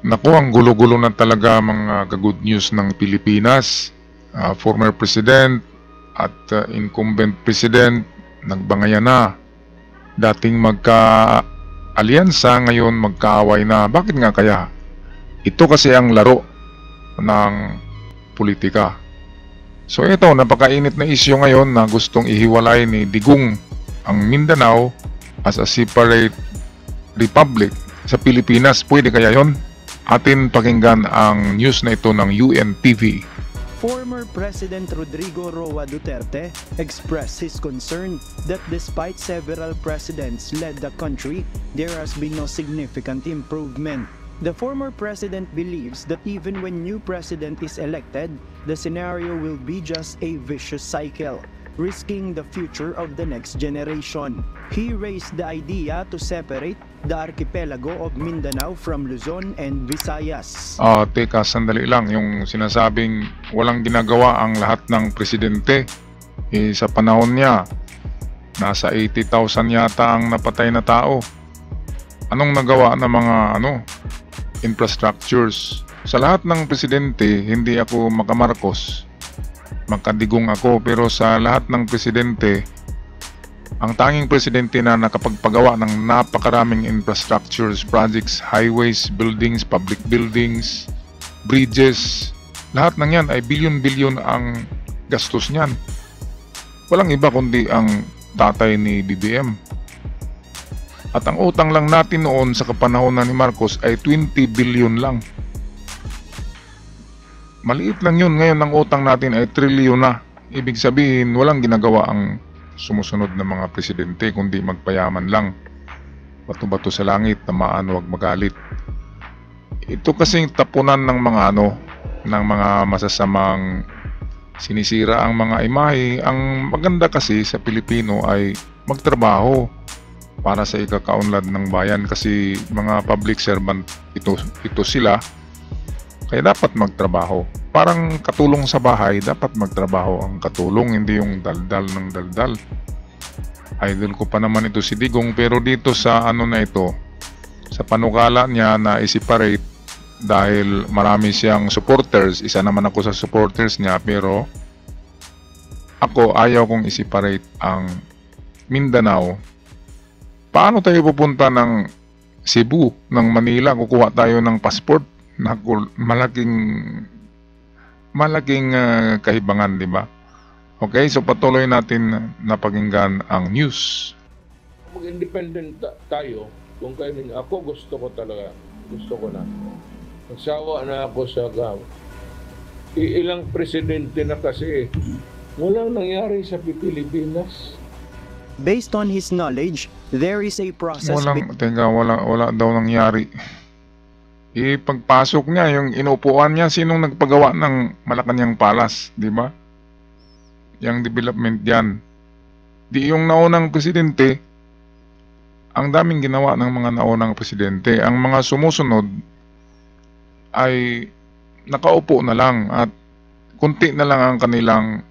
Naku, ang gulo-gulo na talaga mga ka-good news ng Pilipinas. Former President at incumbent President nagbangayan na. Dating magka-alyansa, ngayon magkaaway na. Bakit nga kaya? Ito kasi ang laro ng politika. So ito, napakainit na isyu ngayon na gustong ihiwalay ni Digong ang Mindanao as a separate republic sa Pilipinas. Pwede kaya yon? Atin pakinggan ang news na ito ng UNTV. Former President Rodrigo Roa Duterte expressed his concern that despite several presidents led the country, there has been no significant improvement. The former president believes that even when new president is elected, the scenario will be just a vicious cycle, risking the future of the next generation. He raised the idea to separate the archipelago of Mindanao from Luzon and Visayas. Teka, sandali lang. Yung sinasabing walang ginagawa ang lahat ng presidente, sa panahon niya, nasa 80,000 yata ang napatay na tao. Anong nagawa ng mga infrastructures? Sa lahat ng presidente, hindi ako makamarcos, makadigong ako, pero sa lahat ng presidente, ang tanging presidente na nakapagpagawa ng napakaraming infrastructures, projects, highways, buildings, public buildings, bridges, lahat ng yan ay bilyon-bilyon ang gastos niyan. Walang iba kundi ang tatay ni BBM. At ang utang lang natin noon sa kapanahon ni Marcos ay 20 billion lang. Maliit lang yun. Ngayon ang utang natin ay trilyon na. Ibig sabihin, walang ginagawa ang sumusunod na mga presidente kundi magpayaman lang. Bato-bato sa langit, tamaan, wag magalit. Ito kasing tapunan ng ng mga masasamang sinisira ang mga imahe. Ang maganda kasi sa Pilipino ay magtrabaho para sa ikakaunlad ng bayan, kasi mga public servant ito sila, kaya dapat magtrabaho. Parang katulong sa bahay, dapat magtrabaho ang katulong, hindi yung daldal ng daldal. Idol ko pa naman ito si Digong, pero dito sa na ito, sa panukala niya na i-separate, dahil marami siyang supporters, isa naman ako sa supporters niya, pero ako ayaw kong i-separate ang Mindanao. Paano tayo pupunta ng Cebu, ng Manila, kukuha tayo ng passport? Malaking kahibangan, di ba? Okay, so patuloy natin na pakinggan ang news. Mag-independent tayo, kung kailan ako gusto ko na. Nagsawa na ako sa ilang presidente na kasi, walang nangyari sa Pilipinas. Based on his knowledge, there is a process. Wala daw nangyari. Pagpasok niya, yung inupuan niya, sinong nagpagawa ng Malacanang Palace, di ba? Yung development diyan. Di yung naunang presidente, ang daming ginawa ng mga naunang presidente. Ang mga sumusunod ay nakaupo na lang at kunti na lang ang kanilang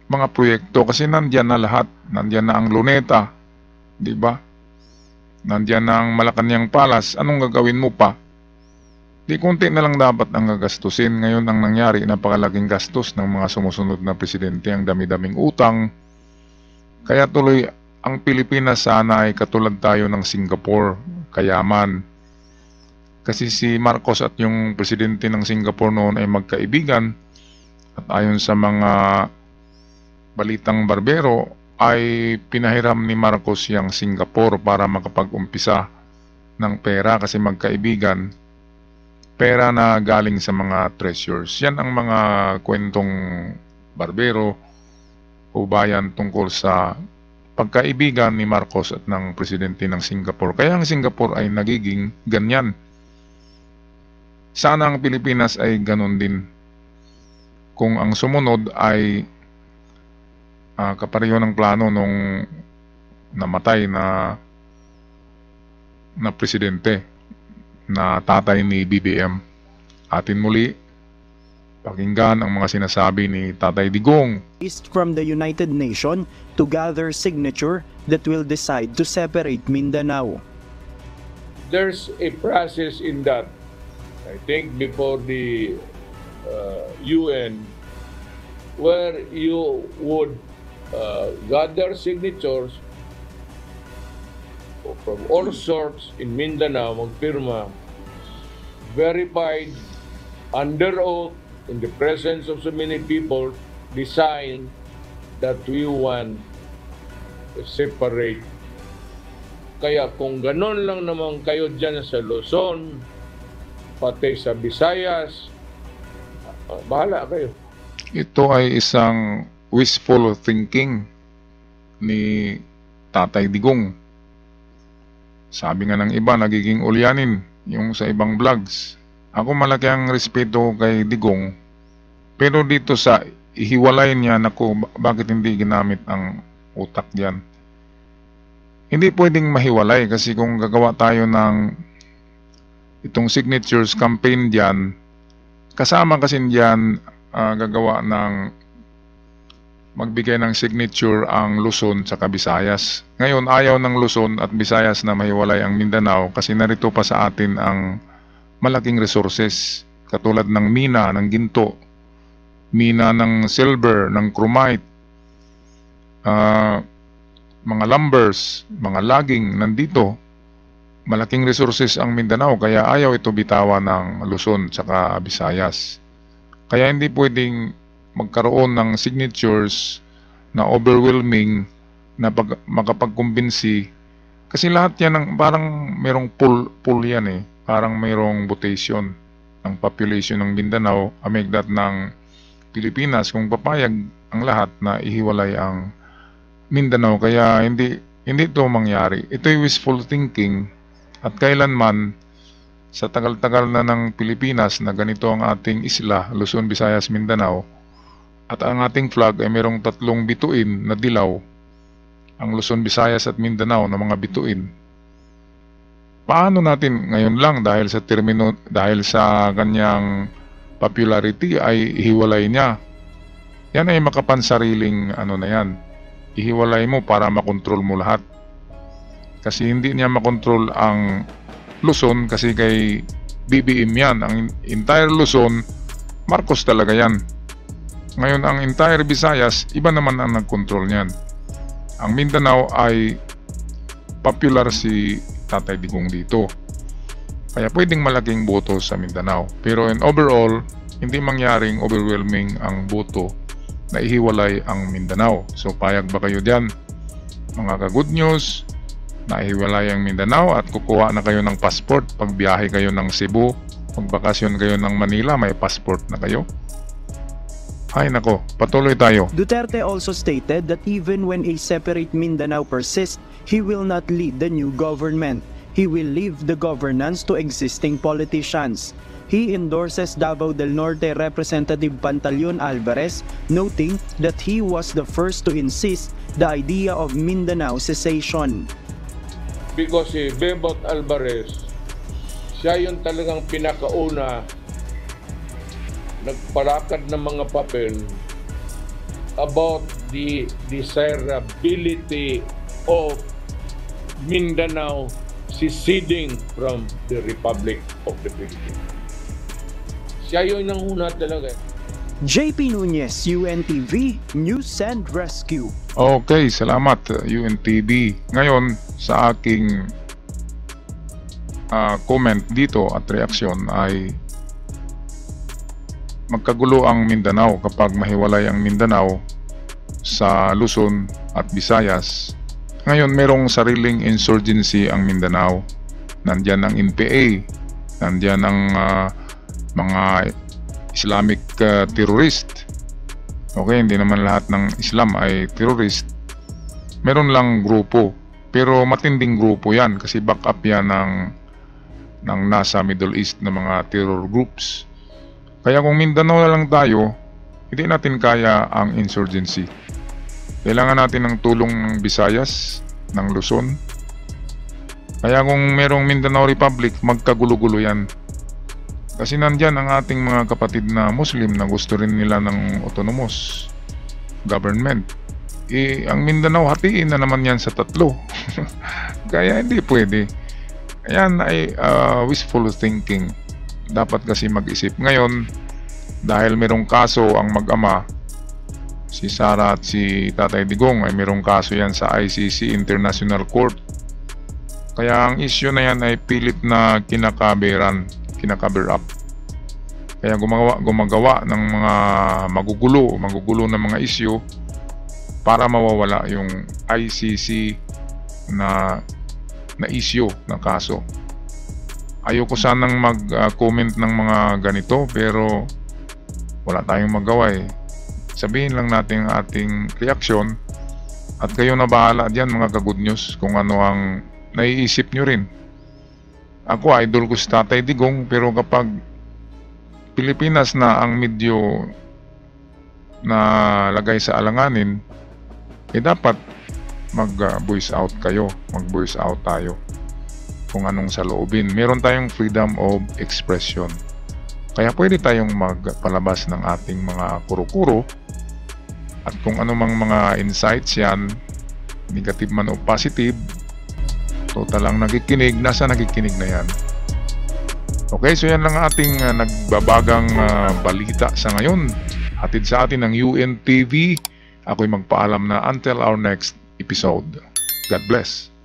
mga proyekto, kasi nandiyan na lahat. Nandiyan na ang Luneta, di ba? Nandiyan na ang Malacanang Palace. Anong gagawin mo pa? Di kunti na lang dapat ang gagastusin. Ngayon ang nangyari, napakalaking gastos ng mga sumusunod na presidente, ang dami-daming utang. Kaya tuloy ang Pilipinas sana ay katulad tayo ng Singapore, kayaman. Kasi si Marcos at yung presidente ng Singapore noon ay magkaibigan, at ayon sa mga balitang barbero ay pinahiram ni Marcos yung Singapore para makapag-umpisa ng pera, kasi magkaibigan. Pera na galing sa mga treasures. Yan ang mga kwentong barbero o bayan tungkol sa pagkaibigan ni Marcos at ng presidente ng Singapore. Kaya ang Singapore ay nagiging ganyan. Sana ang Pilipinas ay ganon din. Kung ang sumunod ay kapareho ng plano nung namatay na presidente, na tatay ni BBM. Atin muli pakinggan ang mga sinasabi ni Tatay Digong. From the United Nations to gather signature that will decide to separate Mindanao. There's a process in that. I think before the UN, where you would gather signatures from all sorts in Mindanao, magpirma, verified under oath in the presence of so many people, decide that we want to separate. Kaya kung ganon lang naman kayo dyan sa Luzon, pati sa Visayas, bahala kayo. Ito ay isang wishful thinking ni Tatay Digong. Sabi nga ng iba, nagiging ulyanin yung sa ibang vlogs. Ako malaki ang respeto kay Digong, pero dito sa ihiwalay niya, naku, bakit hindi ginamit ang utak diyan? Hindi pwedeng mahiwalay kasi kung gagawa tayo ng itong signatures campaign diyan, kasama kasi diyan gagawa ng magbigay ng signature ang Luzon sa Visayas. Ngayon ayaw ng Luzon at Visayas na mahiwalay ang Mindanao kasi narito pa sa atin ang malaking resources katulad ng mina ng ginto, mina ng silver, ng chromite, mga lumbers, mga logging, nandito. Malaking resources ang Mindanao kaya ayaw ito bitawan ng Luzon at Visayas. Kaya hindi pwedeng magkaroon ng signatures na overwhelming na makapagkumbinsi kasi lahat yan ng parang merong pool yan eh. Parang mayroong votation ng population ng Mindanao amigdat ng Pilipinas kung papayag ang lahat na ihiwalay ang Mindanao. Kaya hindi ito mangyari. Ito'y wishful thinking at kailanman sa tagal-tagal na ng Pilipinas na ganito ang ating isla, Luzon, Visayas, Mindanao, at ang ating flag ay mayroong 3 bituin na dilaw, ang Luzon, Visayas at Mindanao na mga bituin. Paano natin ngayon lang dahil sa kanyang popularity ay ihiwalay niya? Yan ay makapansariling na yan. Ihiwalay mo para makontrol mo lahat. Kasi hindi niya makontrol ang Luzon kasi kay BBM yan. Ang entire Luzon, Marcos talaga yan. Ngayon ang entire Visayas, iba naman ang nagkontrol niyan. Ang Mindanao ay popular si Tatay Digong dito. Kaya pwedeng malaking boto sa Mindanao. Pero in overall, hindi mangyaring overwhelming ang boto na ihiwalay ang Mindanao. So payag ba kayo dyan? Mga ka-good news, na ihiwalay ang Mindanao at kukuha na kayo ng passport. Pag biyahe kayo ng Cebu, pag bakasyon kayo ng Manila, may passport na kayo. Ay nako, patuloy tayo. Duterte also stated that even when a separate Mindanao persists, he will not lead the new government. He will leave the governance to existing politicians. He endorses Davao del Norte Representative Pantaleon Alvarez, noting that he was the first to insist the idea of Mindanao secession. Because si Bebot Alvarez, siya yung talagang pinakauna nagparakad ng mga papel about the desirability of Mindanao seceding from the Republic of the Philippines. Siya yun ang una talaga. JP Nunez, UNTV, News and Rescue. Okay, salamat UNTV. Ngayon sa aking comment dito at reaksyon ay magkagulo ang Mindanao kapag mahiwalay ang Mindanao sa Luzon at Visayas. Ngayon merong sariling insurgency ang Mindanao. Nandiyan ang NPA, nandiyan ang mga Islamic terrorist. Okay, hindi naman lahat ng Islam ay terrorist. Meron lang grupo, pero matinding grupo yan kasi backup yan ng nasa Middle East na mga terror groups. Kaya kung Mindanao na lang tayo, hindi natin kaya ang insurgency. Kailangan natin ng tulong ng Visayas, ng Luzon. Kaya kung merong Mindanao Republic, magkagulo-gulo yan. Kasi nandyan ang ating mga kapatid na Muslim na gusto rin nila ng autonomous government. Ang Mindanao, hatiin na naman yan sa 3. Kaya hindi pwede. Ayan ay wishful thinking dapat kasi mag-isip. Ngayon, dahil merong kaso ang mag-ama, si Sara at si Tatay Digong, ay merong kaso yan sa ICC International Court. Kaya ang issue na yan ay pilit na kinakaber up. Kaya gumagawa ng mga magugulo ng mga issue para mawawala yung ICC na issue, na kaso. Ayoko sanang mag-comment ng mga ganito, pero wala tayong magawa eh. Sabihin lang natin ang ating reaksyon at kayo na bahala dyan mga ka-good news kung ano ang naiisip nyo rin. Ako, idol ko si Tatay Digong, pero kapag Pilipinas na ang medyo na lagay sa alanganin, dapat mag-voice out kayo, mag-voice out tayo kung anong saloobin. Meron tayong freedom of expression. Kaya pwede tayong magpalabas ng ating mga kuro-kuro at kung anumang mga insights yan, negative man o positive, total ang nakikinig, nasa nakikinig na yan. Okay, so yan lang ating nagbabagang balita sa ngayon. Hatid sa atin ng UNTV. Ako'y magpaalam na until our next episode. God bless.